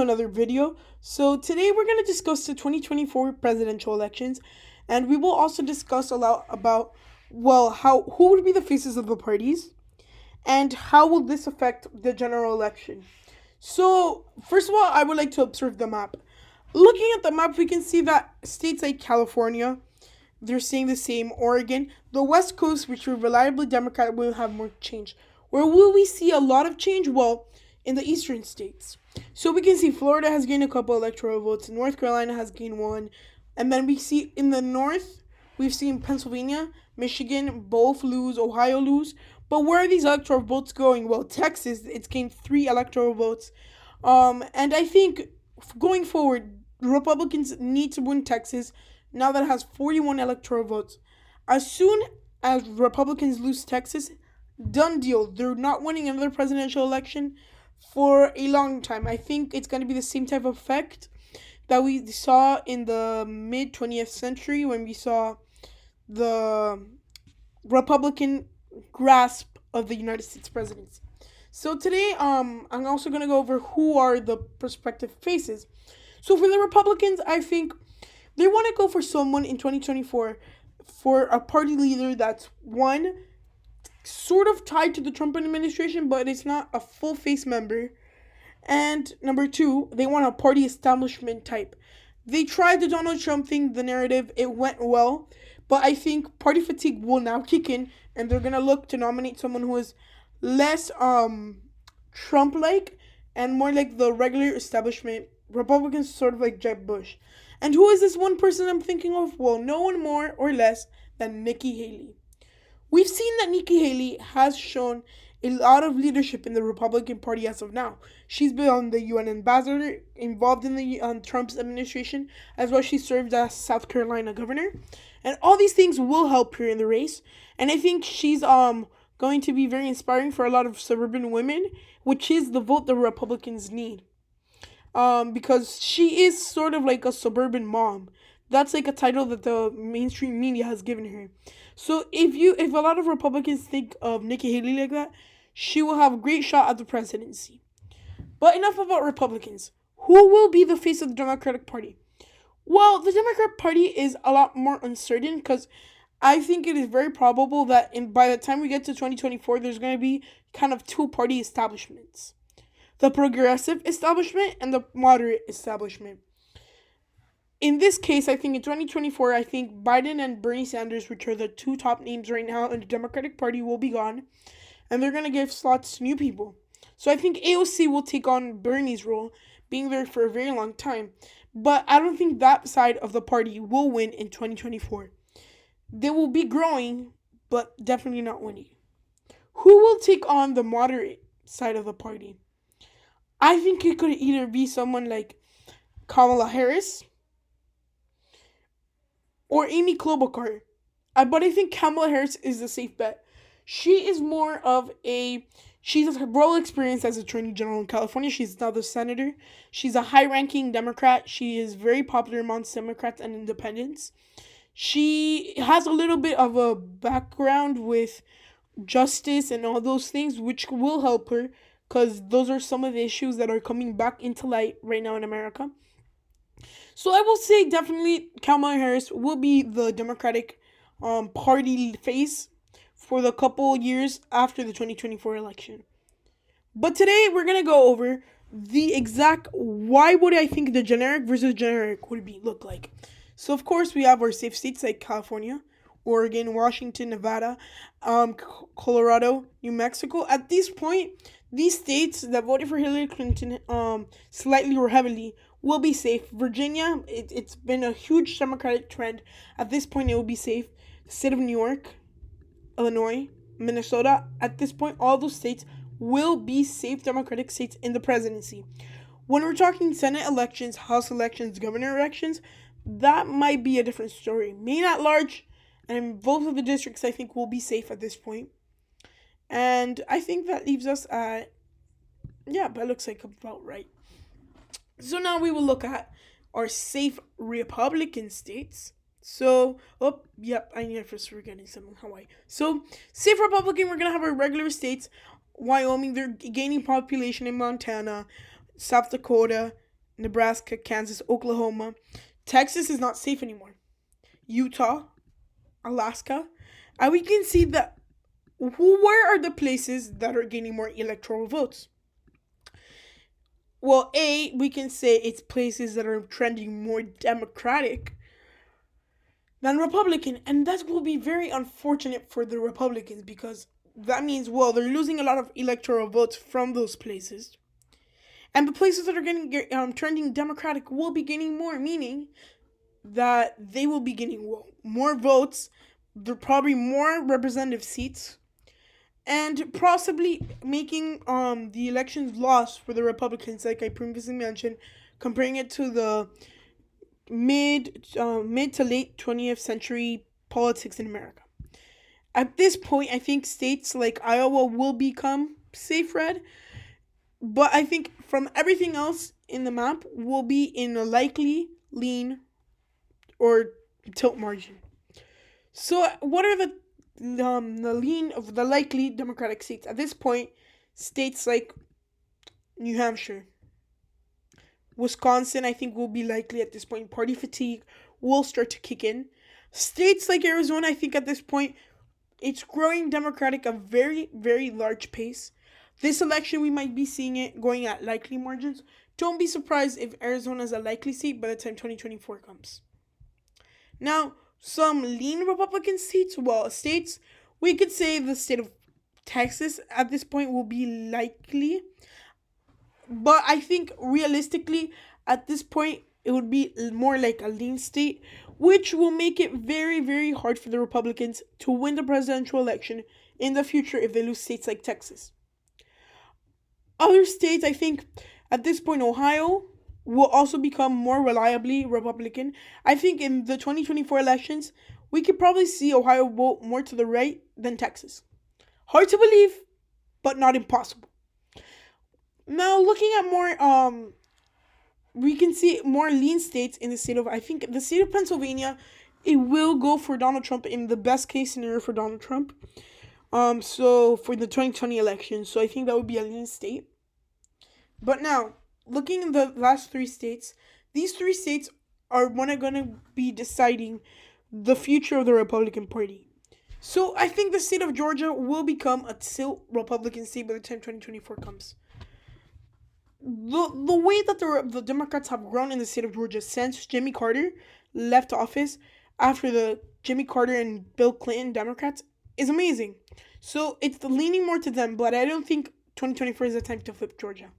Another video. So today we're going to discuss the 2024 presidential elections, and we will also discuss a lot about how who would be the faces of the parties and how will this affect the general election. So, first of all, I would like to observe the map. Looking at the map, we can see that states like California, they're saying the same. Oregon, the West Coast, which are reliably Democratic, will have more change. Where will we see a lot of change? Well, in the eastern states. So we can see Florida has gained a couple electoral votes, North Carolina has gained one, and then we see in the north, we've seen Pennsylvania, Michigan both lose, Ohio lose. But where are these electoral votes going? Well, Texas, it's gained three electoral votes. And I think going forward, Republicans need to win Texas now that it has 41 electoral votes. As soon as Republicans lose Texas, done deal. They're not winning another presidential election for a long time. I think it's going to be the same type of effect that we saw in the mid 20th century when we saw the Republican grasp of the United States presidency. So today, I'm also gonna go over who are the prospective faces. So for the Republicans, I think they want to go for someone in 2024 for a party leader that's one sort of tied to the Trump administration, but it's not a full face member. And number two, they want a party establishment type. They tried the Donald Trump thing, the narrative, it went well, but I think party fatigue will now kick in, and they're gonna look to nominate someone who is less Trump like and more like the regular establishment Republicans, sort of like Jeb Bush. And who is this one person I'm thinking of? Well, no one more or less than Nikki Haley. We've seen that Nikki Haley has shown a lot of leadership in the Republican Party as of now. She's been on the UN ambassador, involved in the Trump's administration, as well as she served as South Carolina governor, and all these things will help her in the race. And I think she's going to be very inspiring for a lot of suburban women, which is the vote the Republicans need. Because she is sort of like a suburban mom. That's like a title that the mainstream media has given her. So if a lot of Republicans think of Nikki Haley like that, she will have a great shot at the presidency. But enough about Republicans. Who will be the face of the Democratic Party? Well, the Democrat Party is a lot more uncertain because I think it is very probable that by the time we get to 2024, there's going to be kind of two party establishments: the progressive establishment and the moderate establishment. In this case, I think in 2024, I think Biden and Bernie Sanders, which are the two top names right now in the Democratic Party, will be gone, and they're going to give slots to new people. So I think AOC will take on Bernie's role, being there for a very long time. But I don't think that side of the party will win in 2024. They will be growing, but definitely not winning. Who will take on the moderate side of the party? I think it could either be someone like Kamala Harris or Amy Klobuchar. But I think Kamala Harris is a safe bet. She is more of she has a role experience as Attorney General in California. She's now the senator. She's a high-ranking Democrat. She is very popular amongst Democrats and independents. She has a little bit of a background with justice and all those things, which will help her because those are some of the issues that are coming back into light right now in America. So I will say definitely Kamala Harris will be the Democratic Party face for the couple years after the 2024 election. But today we're gonna go over the exact why would I think the generic versus generic would be look like. So of course we have our safe states like California, Oregon, Washington, Nevada, Colorado, New Mexico. At this point, these states that voted for Hillary Clinton slightly or heavily will be safe. Virginia, it's been a huge Democratic trend. At this point, it will be safe. The state of New York, Illinois, Minnesota, at this point, all those states will be safe Democratic states in the presidency. When we're talking Senate elections, House elections, governor elections, that might be a different story. Maine at large, and both of the districts, I think, will be safe at this point. And I think that leaves us at, yeah, that looks like about right. So now we will look at our safe Republican states. So, I need to first forgetting something. Hawaii. So, safe Republican, we're going to have our regular states. Wyoming, they're gaining population in Montana, South Dakota, Nebraska, Kansas, Oklahoma. Texas is not safe anymore. Utah, Alaska. And we can see that where are the places that are gaining more electoral votes? Well, A, we can say it's places that are trending more Democratic than Republican. And that will be very unfortunate for the Republicans because that means, well, they're losing a lot of electoral votes from those places. And the places that are getting trending Democratic will be gaining more, meaning that they will be getting more votes. They're probably more representative seats, and possibly making the elections lost for the Republicans, like I previously mentioned, comparing it to the mid to late 20th century politics in America. At this point, I think states like Iowa will become safe red, but I think from everything else in the map will be in a likely lean or tilt margin. So, what are the lean of the likely Democratic seats at this point? States like New Hampshire, Wisconsin, I think will be likely at this point. Party fatigue will start to kick in. States like Arizona, I think at this point, it's growing Democratic at a very, very large pace. This election, we might be seeing it going at likely margins. Don't be surprised if Arizona is a likely seat by the time 2024 comes. Now, some lean Republican seats, well, states, we could say the state of Texas at this point will be likely. But I think realistically, at this point, it would be more like a lean state, which will make it very, very hard for the Republicans to win the presidential election in the future if they lose states like Texas. Other states, I think, at this point, Ohio will also become more reliably Republican. I think in the 2024 elections, we could probably see Ohio vote more to the right than Texas. Hard to believe, but not impossible. Now, looking at more, we can see more lean states in the state of, I think, the state of Pennsylvania, it will go for Donald Trump in the best case scenario for Donald Trump. So for the 2020 election, so I think that would be a lean state. But now, looking at the last three states, these three states are going to be deciding the future of the Republican Party. So I think the state of Georgia will become a tilt Republican state by the time 2024 comes. The way that the Democrats have grown in the state of Georgia since Jimmy Carter left office after the Jimmy Carter and Bill Clinton Democrats is amazing. So it's leaning more to them, but I don't think 2024 is the time to flip Georgia.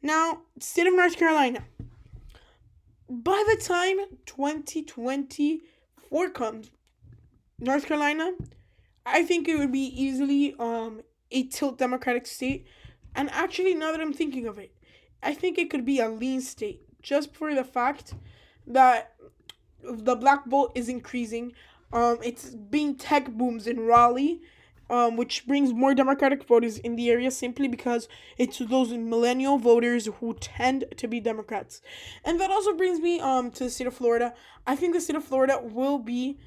Now, state of North Carolina. By the time 2024 comes, North Carolina, I think it would be easily a tilt Democratic state. And actually, now that I'm thinking of it, I think it could be a lean state just for the fact that the black vote is increasing. It's being tech booms in Raleigh, which brings more Democratic voters in the area simply because it's those millennial voters who tend to be Democrats. And that also brings me to the state of Florida. I think the state of Florida will be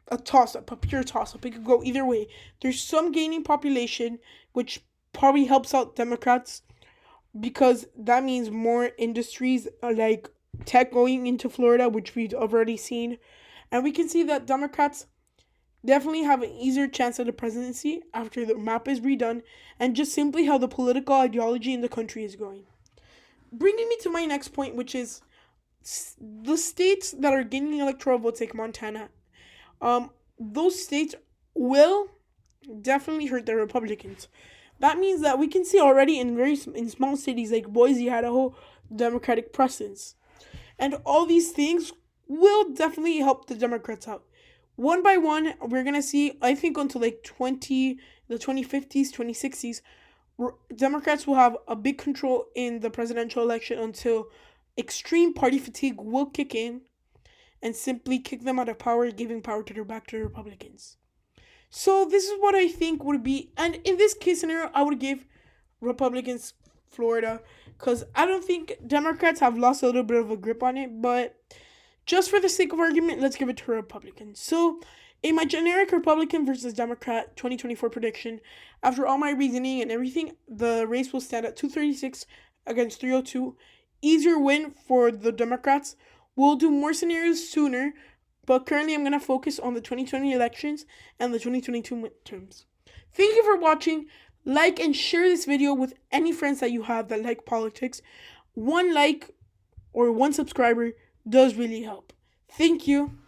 a toss-up, a pure toss-up. It could go either way. There's some gaining population, which probably helps out Democrats because that means more industries like tech going into Florida, which we've already seen. And we can see that Democrats definitely have an easier chance at the presidency after the map is redone and just simply how the political ideology in the country is going. Bringing me to my next point, which is the states that are gaining electoral votes like Montana. Those states will definitely hurt the Republicans. That means that we can see already in small cities like Boise, Idaho, Democratic presence. And all these things will definitely help the Democrats out. One by one, we're going to see, I think until like the 2050s, 2060s, Democrats will have a big control in the presidential election until extreme party fatigue will kick in and simply kick them out of power, giving power back to the Republicans. So this is what I think would be, and in this case scenario, I would give Republicans Florida, because I don't think Democrats have lost a little bit of a grip on it, but just for the sake of argument, let's give it to Republicans. So in my generic Republican versus Democrat 2024 prediction, after all my reasoning and everything, the race will stand at 236 against 302 easier win for the Democrats. We'll do more scenarios sooner, but currently I'm going to focus on the 2020 elections and the 2022 midterms. Thank you for watching. Like and share this video with any friends that you have that like politics. One like or one subscriber does really help. Thank you.